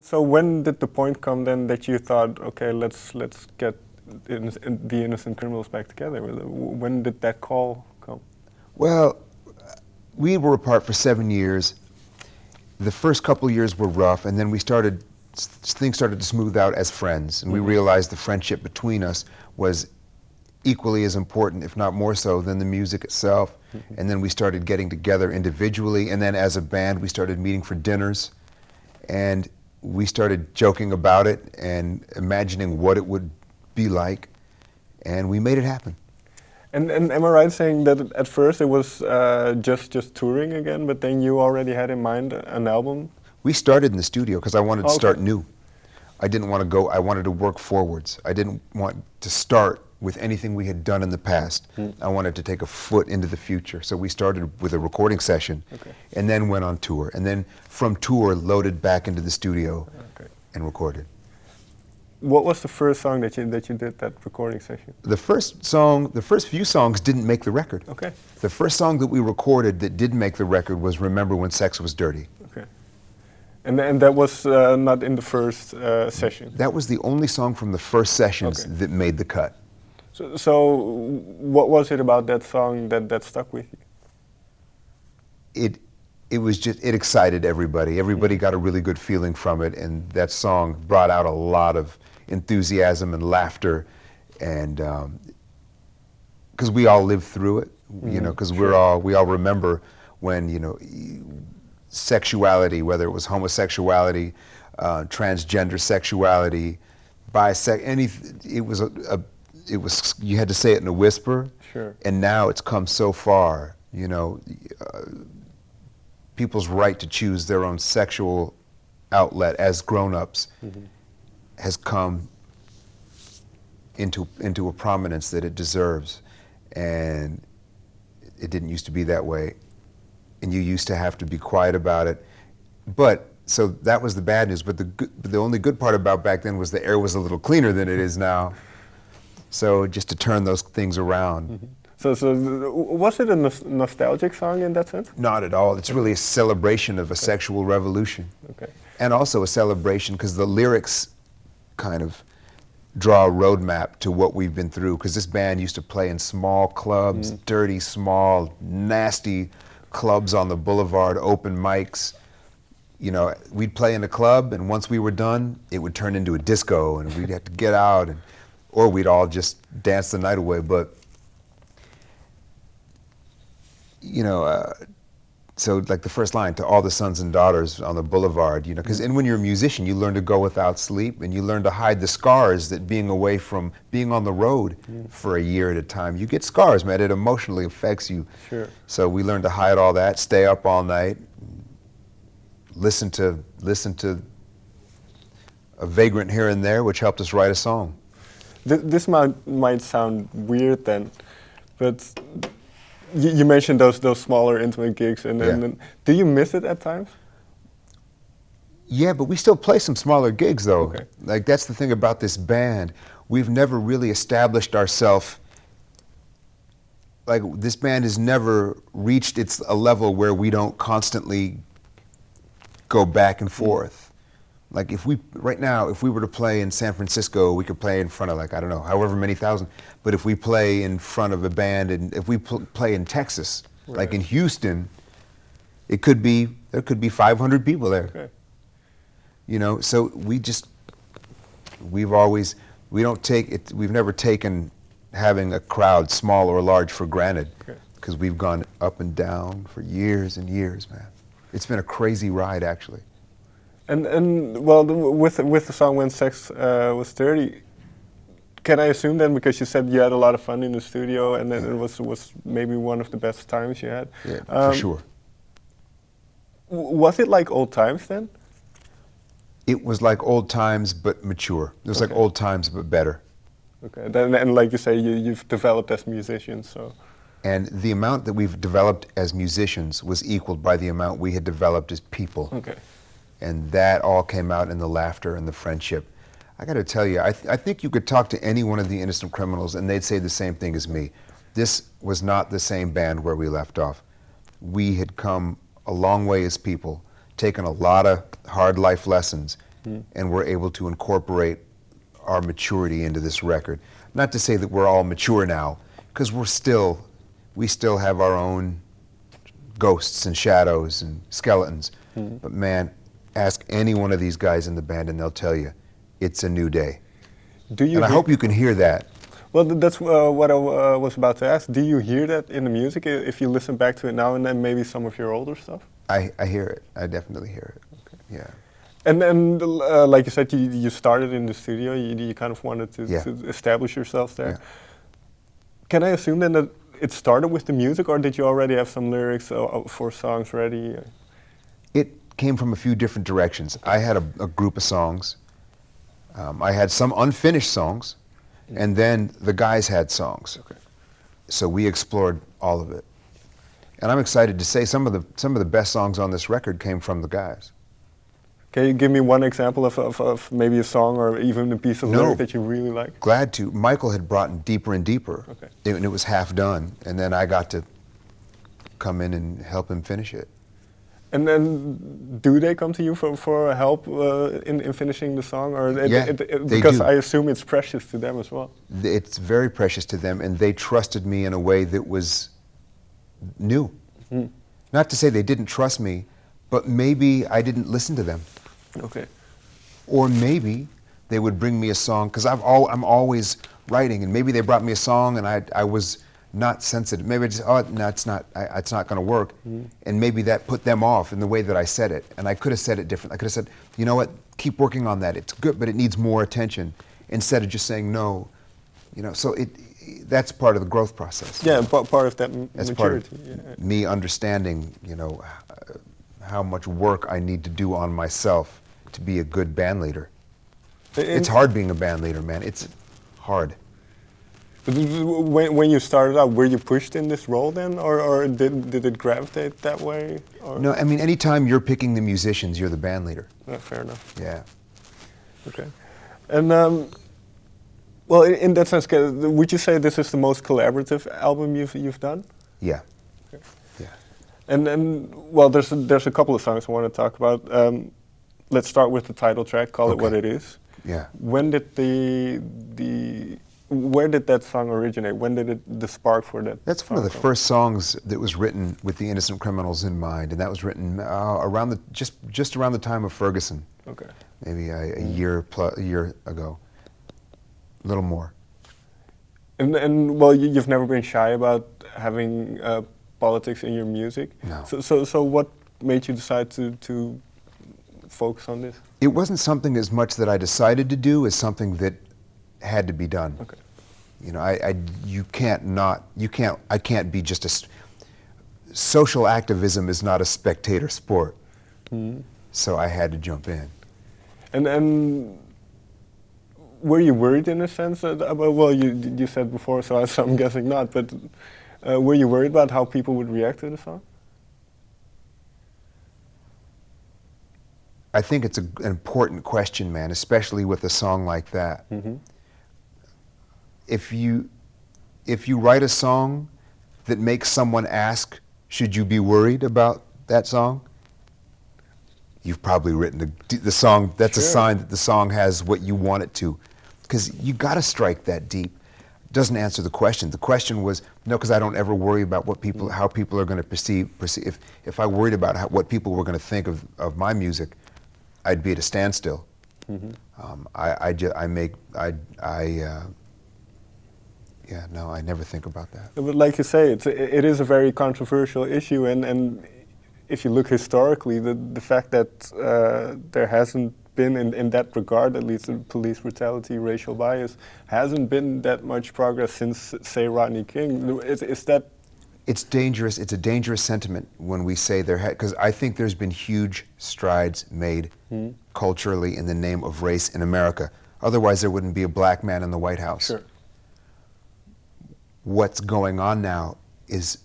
So when did the point come then that you thought, okay, let's get the Innocent Criminals back together? When did that call come? Well, we were apart for 7 years. The first couple of years were rough, and then things started to smooth out as friends, and we realized the friendship between us was equally as important, if not more so, than the music itself. And then we started getting together individually, and then as a band we started meeting for dinners, and we started joking about it and imagining what it would be like, and we made it happen. And am I right saying that at first it was just touring again, but then you already had in mind an album? We started in the studio because I wanted to start new. I didn't want to go, I wanted to work forwards. I didn't want to start with anything we had done in the past. I wanted to take a foot into the future. So we started with a recording session and then went on tour. And then from tour, loaded back into the studio and recorded. What was the first song that you did that recording session? The first few songs didn't make the record. Okay. The first song that we recorded that did make the record was Remember When Sex Was Dirty. Okay. And that was not in the first session? That was the only song from the first sessions that made the cut. So what was it about that song that stuck with you? It excited everybody. Everybody got a really good feeling from it, and that song brought out a lot of enthusiasm and laughter, and because we all lived through it, you know, because we all remember when, you know, sexuality, whether it was homosexuality, transgender sexuality, it was you had to say it in a whisper, and now it's come so far, you know. People's right to choose their own sexual outlet as grown-ups has come into a prominence that it deserves, and it didn't used to be that way, and you used to have to be quiet about it. But so that was the bad news, but the only good part about back then was the air was a little cleaner than it is now. So just to turn those things around. So was it a nostalgic song in that sense? Not at all. It's really a celebration of a sexual revolution. And also a celebration because the lyrics kind of draw a roadmap to what we've been through, because this band used to play in small clubs, dirty, small, nasty clubs on the boulevard, open mics. You know, we'd play in a club, and once we were done, it would turn into a disco, and we'd have to get out, or we'd all just dance the night away. But you know, so like the first line, to all the sons and daughters on the boulevard, you know, because when you're a musician, you learn to go without sleep, and you learn to hide the scars that being away from, being on the road for a year at a time, you get scars, man. It emotionally affects you. So we learned to hide all that, stay up all night, listen to a vagrant here and there, which helped us write a song. This might sound weird then, but you mentioned those smaller intimate gigs, and then do you miss it at times? Yeah, but we still play some smaller gigs though. Like that's the thing about this band. We've never really established ourselves. Like this band has never reached a level where we don't constantly go back and forth. Like right now, if we were to play in San Francisco, we could play in front of, like, I don't know, however many thousand. But if we play in front of a band, and if we play in Texas, like in Houston, there could be 500 people there. You know, so we've never taken having a crowd, small or large, for granted, because we've gone up and down for years and years, man. It's been a crazy ride, actually. And well, with the song When Sex Was Dirty, can I assume then, because you said you had a lot of fun in the studio, and then it was maybe one of the best times you had? Yeah, for sure. Was it like old times then? It was like old times but mature. It was like old times but better. And like you say, you've developed as musicians, so. And the amount that we've developed as musicians was equaled by the amount we had developed as people. And that all came out in the laughter and the friendship. I got to tell you, I think you could talk to any one of the Innocent Criminals and they'd say the same thing as me. This was not the same band where we left off. We had come a long way as people, taken a lot of hard life lessons, and we're able to incorporate our maturity into this record. Not to say that we're all mature now, because we still have our own ghosts and shadows and skeletons. But man, ask any one of these guys in the band and they'll tell you, it's a new day. And I hope you can hear that. Well, that's what I was about to ask. Do you hear that in the music if you listen back to it now and then, maybe some of your older stuff? I hear it. I definitely hear it. Okay. Yeah. And then, like you said, you started in the studio. You kind of wanted to establish yourself there. Yeah. Can I assume then that it started with the music, or did you already have some lyrics for songs ready? It came from a few different directions. I had a group of songs. I had some unfinished songs, and then the guys had songs. Okay. So we explored all of it. And I'm excited to say some of the best songs on this record came from the guys. Can you give me one example of maybe a song or even a piece of lyric that you really like? Glad to. Michael had brought in Deeper and Deeper, okay. And it was half done, and then I got to come in and help him finish it. And then, do they come to you for help in finishing the song, or because do. I assume it's precious to them as well? It's very precious to them, and they trusted me in a way that was new. Not to say they didn't trust me, but maybe I didn't listen to them. Okay. Or maybe they would bring me a song, because I'm always writing, and maybe they brought me a song and I was not sensitive. Maybe I just, oh, no, it's not going to work. And maybe that put them off in the way that I said it. And I could have said it different. I could have said, you know what, keep working on that. It's good, but it needs more attention, instead of just saying no. You know, so that's part of the growth process. Yeah, part of that That's maturity. Part of me understanding, you know, how much work I need to do on myself to be a good band leader. It's hard being a band leader, man. It's hard. But when you started out, were you pushed in this role then, or did it gravitate that way? Or? No, I mean, anytime you're picking the musicians, you're the band leader. Fair enough. Yeah. Okay. And well, in that sense, would you say this is the most collaborative album you've done? Yeah. Okay. Yeah. And then, well, there's a couple of songs I want to talk about. Let's start with the title track, Call It What It Is. Yeah. When did where did that song originate? When did the spark for that? That's one of the first songs that was written with the Innocent Criminals in mind, and that was written around just around the time of Ferguson. Okay. Maybe a year ago, a little more. And well, you've never been shy about having politics in your music. No. So what made you decide to focus on this? It wasn't something as much that I decided to do as something that had to be done. Okay. You know, I can't be just social activism is not a spectator sport. So I had to jump in. And were you worried in a sense about, well, you said before, so I'm guessing not, but were you worried about how people would react to the song? I think it's an important question, man, especially with a song like that. If you write a song that makes someone ask, should you be worried about that song? You've probably written the song. That's a sign that the song has what you want it to, because you got to strike that deep. Doesn't answer the question. The question was no, because I don't ever worry about how people are going to perceive. If I worried about what people were going to think of my music, I'd be at a standstill. I never think about that. But like you say, it is a very controversial issue, and if you look historically, the fact that there hasn't been, in that regard, at least police brutality, racial bias, hasn't been that much progress since, say, Rodney King. Is that? It's dangerous. It's a dangerous sentiment when we say because I think there's been huge strides made culturally in the name of race in America. Otherwise, there wouldn't be a black man in the White House. Sure. What's going on now is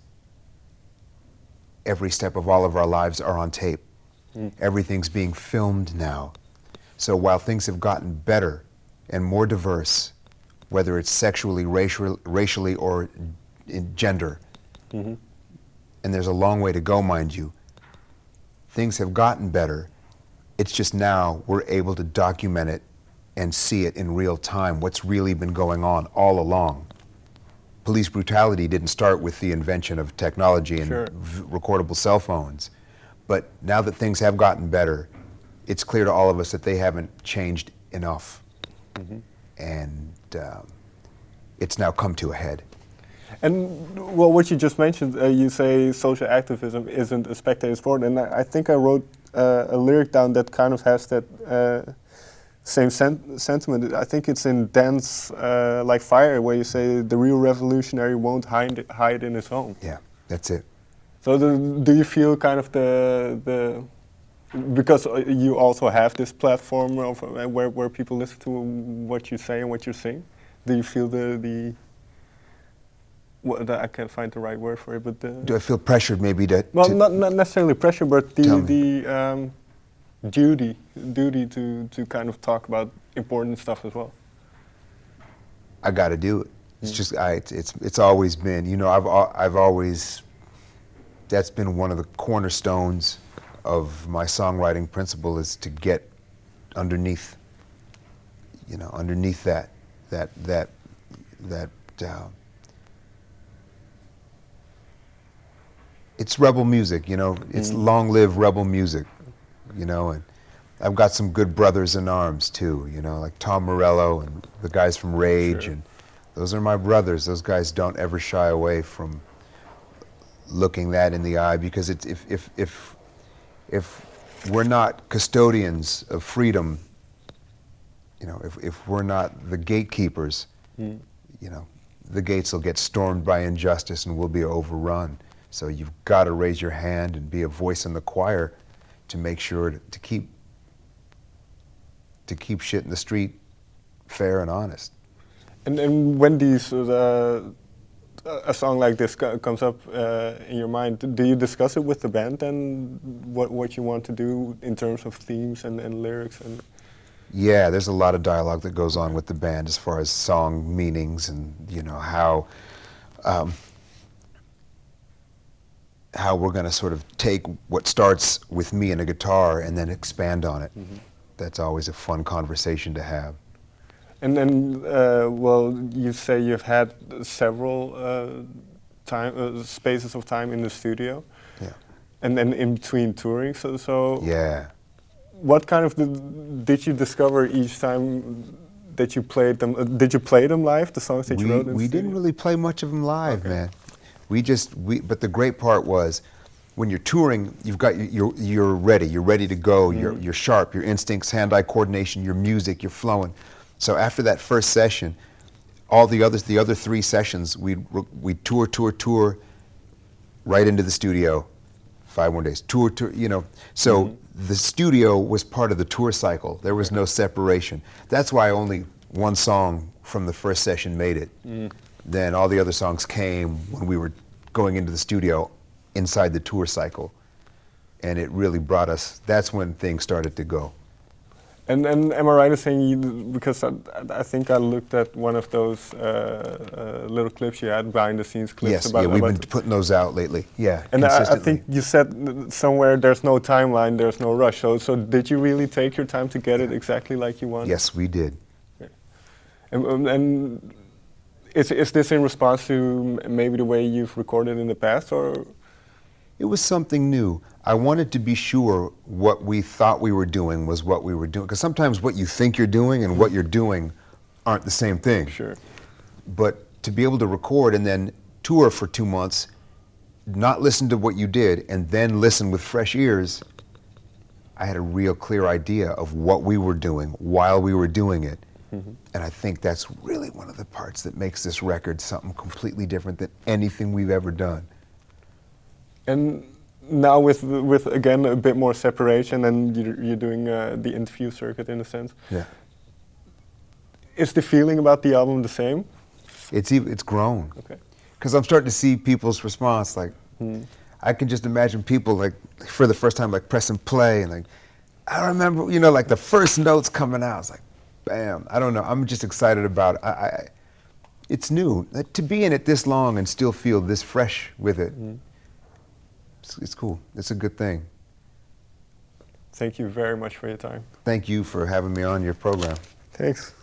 every step of all of our lives are on tape. Everything's being filmed now. So while things have gotten better and more diverse, whether it's sexually, racially, or in gender, and there's a long way to go, mind you, things have gotten better. It's just now we're able to document it and see it in real time, what's really been going on all along. Police brutality didn't start with the invention of technology and Sure. recordable cell phones. But now that things have gotten better, it's clear to all of us that they haven't changed enough. And it's now come to a head. And well, what you just mentioned, you say social activism isn't a spectator sport, and I think I wrote a lyric down that kind of has that same sentiment. I think it's in Dance Like Fire, where you say the real revolutionary won't hide in his home. Yeah, that's it. So do you feel kind of the because you also have this platform of where people listen to what you say and what you sing? Do you feel I can't find the right word for it, but Do I feel pressured maybe to... well, not necessarily pressure, but Tell the duty to kind of talk about important stuff as well. I got to do it. It's just it's always been, you know, I've always, that's been one of the cornerstones of my songwriting principle, is to get underneath, you know, underneath that it's rebel music, you know. It's long live rebel music, you know. And I've got some good brothers in arms too, you know, like Tom Morello and the guys from Rage. Sure. And those are my brothers. Those guys don't ever shy away from looking that in the eye, because it's if we're not custodians of freedom, you know, if we're not the gatekeepers, you know, the gates will get stormed by injustice and we'll be overrun. So you've got to raise your hand and be a voice in the choir to make sure to keep shit in the street fair and honest. And when these a song like this comes up in your mind, do you discuss it with the band and what you want to do in terms of themes and lyrics? And yeah, there's a lot of dialogue that goes on with the band as far as song meanings and, you know, how we're going to sort of take what starts with me and a guitar and then expand on it. That's always a fun conversation to have. And then, well, you say you've had several spaces of time in the studio. Yeah. And then in between touring, so Yeah. what kind of did you discover each time that you played them? Did you play them live, the songs that you wrote in the We studio? didn't really play much of them live, Okay. man. But the great part was, when you're touring, you're ready. You're ready to go. You're sharp. Your instincts, hand-eye coordination, your music, you're flowing. So after that first session, all the other 3 sessions, we tour right into the studio, 5 more days. Tour, you know. So the studio was part of the tour cycle. There was no separation. That's why only one song from the first session made it. Then all the other songs came when we were going into the studio inside the tour cycle. And it really brought us, that's when things started to go. And am I right in saying, because I think I looked at one of those little clips you had, behind the scenes clips. Yes, about, yeah, we've about been putting those out lately. Yeah, and I consistently. think you said somewhere there's no timeline, there's no rush. So did you really take your time to get it exactly like you wanted? Yes, we did. Okay. And is this in response to maybe the way you've recorded in the past, or? It was something new. I wanted to be sure what we thought we were doing was what we were doing. Because sometimes what you think you're doing and what you're doing aren't the same thing. Sure. But to be able to record and then tour for 2 months, not listen to what you did, and then listen with fresh ears, I had a real clear idea of what we were doing while we were doing it. And I think that's really one of the parts that makes this record something completely different than anything we've ever done. And now with again a bit more separation, and you're doing the interview circuit in a sense. Yeah. Is the feeling about the album the same? It's grown. Okay. Because I'm starting to see people's response. Like, I can just imagine people, like, for the first time, like, pressing play and like, I remember, you know, like the first notes coming out. It's like, bam. I don't know. I'm just excited about it. It's new. To be in it this long and still feel this fresh with it. It's cool. It's a good thing. Thank you very much for your time. Thank you for having me on your program. Thanks.